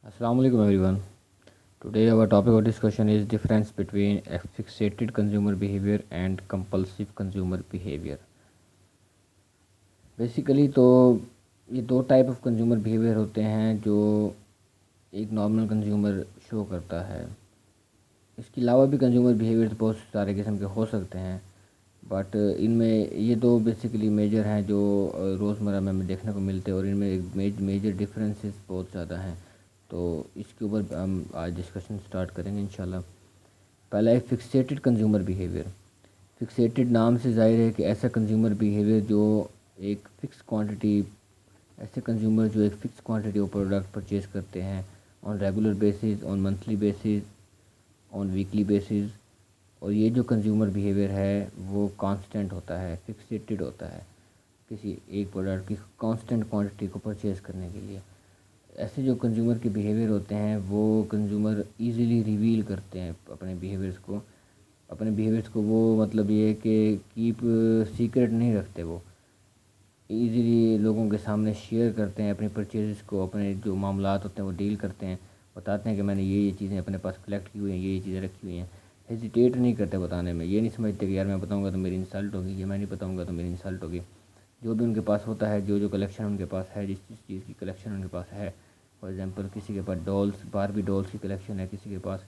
Assalamu alaikum everyone. Today our topic of discussion is difference between a fixated consumer behavior and compulsive consumer behavior. Basically तो ये दो type of consumer behaviour होते हैं जो एक normal consumer show करता है। इसके अलावा भी कंज्यूमर बिहेवियर बहुत सारे किस्म के हो सकते हैं, बट इनमें ये दो बेसिकली मेजर हैं जो रोज़मर्रा में हमें देखने को मिलते हैं, और इनमें एक मेजर डिफरेंसेस बहुत ज़्यादा हैं। तो इसके ऊपर हम आज डिस्कशन स्टार्ट करेंगे इंशाल्लाह। पहला है फिक्सेटेड कंज्यूमर बिहेवियर। फिक्सेटेड नाम से ज़ाहिर है कि ऐसा कंज्यूमर बिहेवियर जो एक फ़िक्स क्वांटिटी ऐसे कंज्यूमर जो एक fix quantity of product purchase करते हैं on regular basis, on monthly basis, on weekly basis. और ये जो कंज्यूमर बिहेवियर है वो कांस्टेंट होता है, फिक्सेटेड होता है किसी एक प्रोडक्ट की कांस्टेंट क्वांटिटी को परचेज़ करने के लिए। ऐसे जो कंज्यूमर के बिहेवियर होते हैं वो कंज्यूमर इजीली रिवील करते हैं अपने बिहेवियर्स को वो मतलब ये है कि कीप सीक्रेट नहीं रखते, वो इजीली लोगों के सामने शेयर करते हैं अपनी परचेज़ को, अपने जो मामलात होते हैं वो डील करते हैं, बताते हैं कि मैंने ये चीज़ें अपने पास कलेक्ट की हुई हैं, ये चीज़ें रखी हुई हैं। हेजिटेट नहीं करते बताने में, ये नहीं समझते कि यार मैं बताऊंगा तो मेरी इंसल्ट होगी, ये मैं नहीं बताऊंगा तो मेरी इंसल्ट होगी। जो भी उनके पास होता है, जो जो कलेक्शन उनके पास है, जिस जिस चीज़ की कलेक्शन उनके पास है, फॉर एग्ज़ाम्पल किसी के पास बारबी डॉल्स की कलेक्शन है, किसी के पास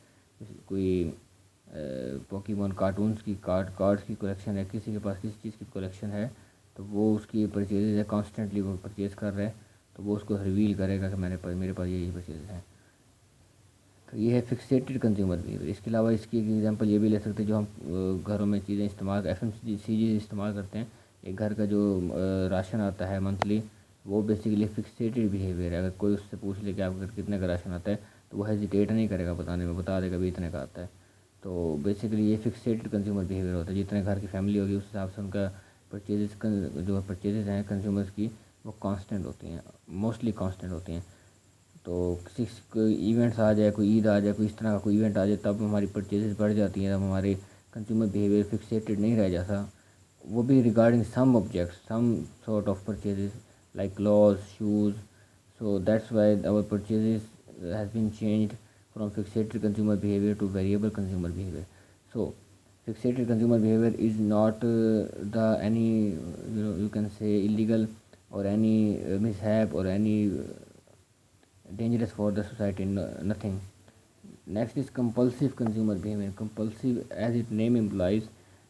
कोई पोकेमॉन कार्टून्स की कार्ड्स की कलेक्शन है, किसी के पास किसी चीज़ की कलेक्शन है, तो वो उसकी परचेज़ है, कॉन्स्टेंटली वो परचेज़ कर रहे हैं, तो वो उसको रिवील करेगा कि मेरे पास ये परचेज़ है। तो ये है फिक्सेटेड कंज्यूमर बिहेवियर। इसके अलावा इसकी एक एग्जांपल ये भी ले सकते हैं, जो हम घरों में चीज़ें इस्तेमाल FMCG इस्तेमाल करते हैं। एक घर का जो राशन आता है मंथली, वो बेसिकली फिक्सेटेड बिहेवियर है। अगर कोई उससे पूछ ले कि आपके घर कितने का राशन आता है, तो वो हेजिटेट नहीं करेगा बताने में, बता देगा भी इतने का आता है। तो बेसिकली ये फिक्सेटेड कंज्यूमर बिहेवियर होता है। जितने घर की फैमिली होगी उस हिसाब से उनका जो परचेजेज़ हैं कंज्यूमर्स की, वो कांस्टेंट होती हैं, मोस्टली कांस्टेंट होती हैं। तो किसी कोई इवेंट्स आ जाए, कोई ईद आ जाए, कोई इस तरह का कोई इवेंट आ जाए, तब हमारी परचेजेस बढ़ जाती हैं, तब हमारे कंज्यूमर बिहेवियर फिक्सेटेड नहीं रह जाता। वो भी regarding some objects, some sort of purchases like clothes, shoes. So that's why our purchases has been changed from fixated consumer behaviour to variable consumer behaviour. So fixated consumer behavior is not the any you can say illegal or any mishap or any dangerous for the society, nothing. Next is compulsive consumer behavior. Compulsive, as its name implies,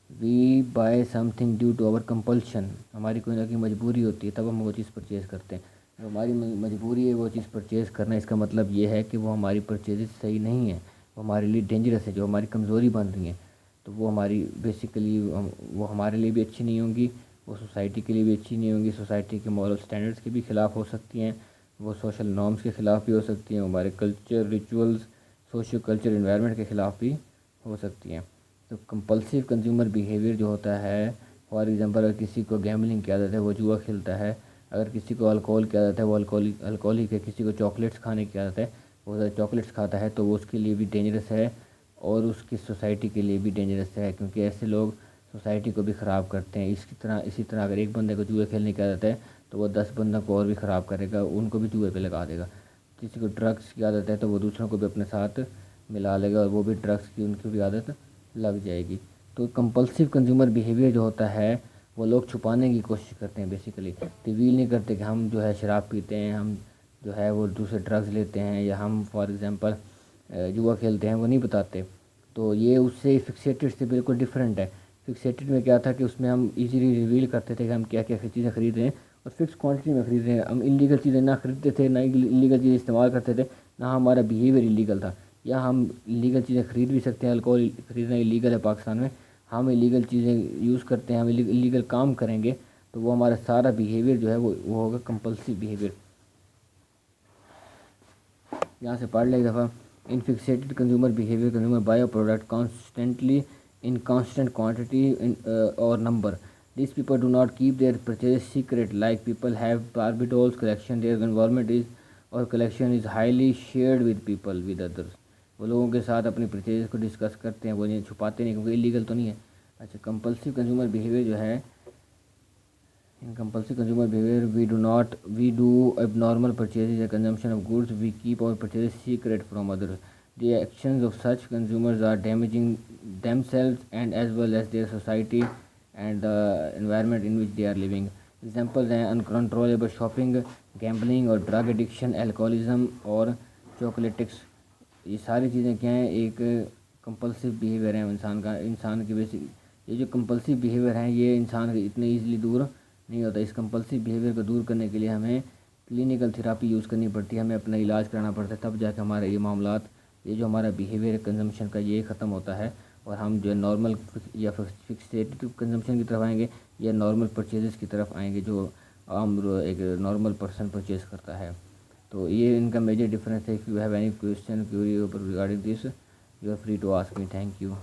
we buy something due to our compulsion. हमारी कोई ना कोई मजबूरी होती है तब हम वो चीज़ परचेज़ करते हैं। जो हमारी मजबूरी है वो चीज़ परचेज़ करना, इसका मतलब ये है कि वो हमारी परचेज़ सही नहीं है, वो हमारे लिए डेंजरस है, जो हमारी कमज़ोरी बन रही है। तो वो हमारी बेसिकली वो हमारे लिए भी अच्छी नहीं होंगी, वो सोसाइटी के लिए भी अच्छी नहीं होंगी, सोसाइटी के मॉरल स्टैंडर्ड्स के भी ख़िलाफ़ हो सकती हैं, वो सोशल नॉर्म्स के ख़िलाफ़ भी हो सकती हैं, हमारे culture rituals, socio culture environment के ख़िलाफ़ भी हो सकती हैं। तो कंपल्सिव कंज्यूमर बिहेवियर जो होता है, फॉर एग्ज़ाम्पल अगर किसी को गैम्बलिंग की आदत है वो जुआ खेलता है, अगर किसी को अल्कोहल की आदत है वो अल्कोहलिक है, किसी को चॉकलेट्स खाने की आदत है वो चॉकलेट्स खाता है, तो वो उसके लिए भी डेंजरस है और उसकी सोसाइटी के लिए भी डेंजरस है, क्योंकि ऐसे लोग सोसाइटी को भी ख़राब करते हैं। इसी तरह अगर एक बंदे को जुए खेलने की आदत है तो वो 10 बंदों को और भी ख़राब करेगा, उनको भी जुए पे लगा देगा। किसी को ड्रग्स की आदत है तो वो दूसरों को भी अपने साथ मिला लेगा और वो भी ड्रग्स की उनकी भी आदत लग जाएगी। तो कंपल्सिव कंज्यूमर बिहेवियर जो होता है वो लोग छुपाने की कोशिश करते हैं, बेसिकली रिवील नहीं करते कि हम जो है शराब पीते हैं, हम जो है वो दूसरे ड्रग्स लेते हैं, या हम फॉर एग्ज़ाम्पल जुआ खेलते हैं, वो नहीं बताते। तो ये उससे फिक्सेटेड से बिल्कुल डिफरेंट है। फिक्सेटेड में क्या था कि उसमें हम इजीली रिवील करते थे कि हम क्या क्या चीज़ें खरीद रहे हैं और फिक्स क्वांटिटी में खरीद रहे हैं। हम इलीगल चीज़ें ना खरीदते थे, ना इलीगल चीज़ें इस्तेमाल करते थे, ना हमारा बिहेवियर इलीगल था। या हम इलीगल चीज़ें खरीद भी सकते हैं, अल्कोहल खरीदना इलीगल है पाकिस्तान में, हम इलीगल चीज़ें यूज़ करते हैं, हम इलीगल काम करेंगे, तो वो हमारा सारा बिहेवियर जो है वो होगा कंपल्सिव बिहेवियर। यहाँ से पढ़ ले एक दफ़ा। In fixated consumer behaviour, consumer buy a product constantly in constant quantity or number. These people do not keep their purchase secret like people have Barbie dolls collection. Their environment is or collection is highly shared with people with others. वो लोगों के साथ अपनी purchase को discuss करते हैं, वो नहीं छुपाते नहीं, क्योंकि इलीगल तो नहीं है। अच्छा, कंपल्सिव कंज्यूमर बिहेवियर जो है In compulsive consumer behavior, we do abnormal purchases and consumption of goods. We keep our purchases secret from others. The actions of such consumers are damaging themselves and as well as their society and the environment in which they are living. Examples हैं uncontrollable shopping, gambling और drug addiction, alcoholism और chocolatics. ये सारी चीज़ें क्या हैं, एक compulsive behaviour है इंसान की बेसिक। ये जो कंपल्सिव बिहेवियर हैं ये इंसान इतने ईजिली दूर नहीं होता। इस कंपल्सिव बिहेवियर को दूर करने के लिए हमें क्लिनिकल थेरापी यूज़ करनी पड़ती है, हमें अपना इलाज कराना पड़ता है, तब जाकर हमारा ये मामलात, ये जो हमारा बिहेवियर कंजम्पशन का ये ख़त्म होता है और हम जो है नॉर्मल या फिक्सेटिव कंजम्पशन की तरफ आएंगे या नॉर्मल परचेजेस की तरफ आएंगे जो आम एक नॉर्मल पर्सन परचेज करता है। तो ये इनका मेजर डिफरेंस है। If you have any question query regarding this, you are free to ask me. Thank you.